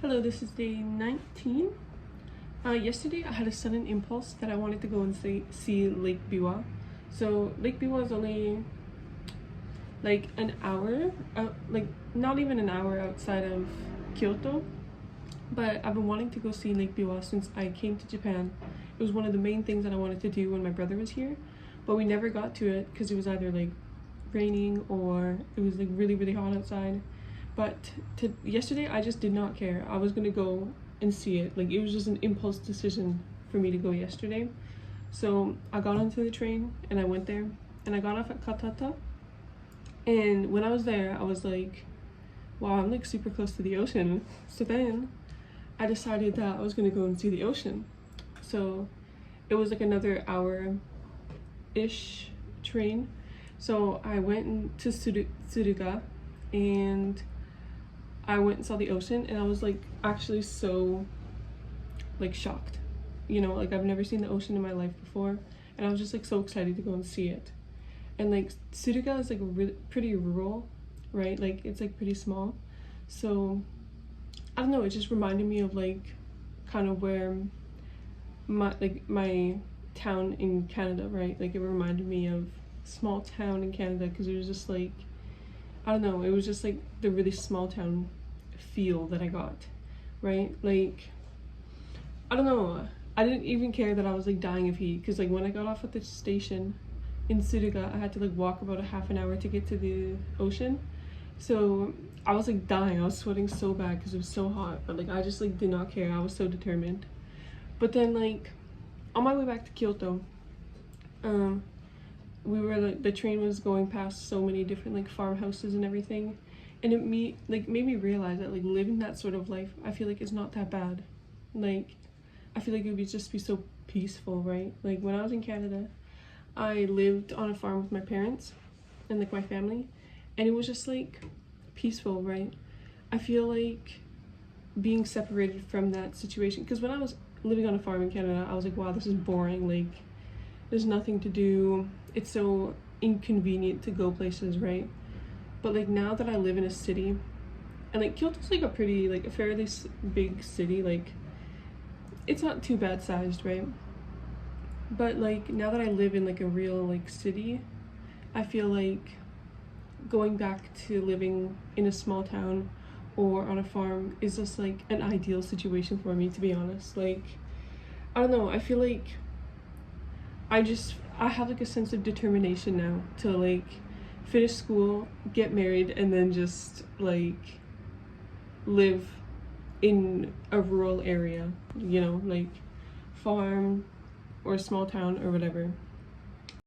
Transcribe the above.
Hello, this is day 19. Yesterday I had a sudden impulse that I wanted to go and see Lake Biwa. So Lake Biwa is only like an hour, like not even an hour outside of Kyoto. But I've been wanting to go see Lake Biwa since I came to Japan. It was one of the main things that I wanted to do when my brother was here, but we never got to it because it was either like raining or it was like really hot outside. But yesterday I just did not care. I was gonna go and see it. Like, it was just an impulse decision for me to go yesterday. So I got onto the train and I went there and I got off at Katata. And when I was there, I was like, wow, I'm like super close to the ocean. So then I decided that I was gonna go and see the ocean. So it was like another hour-ish train. So I went to Tsuruga and I went and saw the ocean, and I was like actually so like shocked, you know, like I've never seen the ocean in my life before, and I was just like so excited to go and see it. And like Tsuruga is like really pretty rural, right? Like it's like pretty small, so I don't know, it just reminded me of like kind of where my town in Canada, right? Like it reminded me of small town in Canada because it was just like, I don't know, it was just like the really small town feel that I got, right? Like, I don't know, I didn't even care that I was like dying of heat because like when I got off at the station in Tsuruga, I had to like walk about a half an hour to get to the ocean. So I was like dying, I was sweating so bad because it was so hot, but like I just like did not care, I was so determined. But then like on my way back to Kyoto, we were like, the train was going past so many different like farmhouses and everything, and it made me realize that like living that sort of life, I feel like it's not that bad. Like I feel like it would just be so peaceful, right? Like when I was in Canada, I lived on a farm with my parents and like my family, and it was just like peaceful, right? I feel like being separated from that situation, because when I was living on a farm in Canada, I was like, wow, this is boring, like there's nothing to do, it's so inconvenient to go places, right? But like now that I live in a city, and like Kyoto's like a pretty, like a fairly big city, like it's not too bad sized, right? But like now that I live in like a real like city, I feel like going back to living in a small town or on a farm is just like an ideal situation for me, to be honest. Like I don't know, I feel like I have like a sense of determination now to like finish school, get married, and then just like live in a rural area, you know, like farm or a small town or whatever.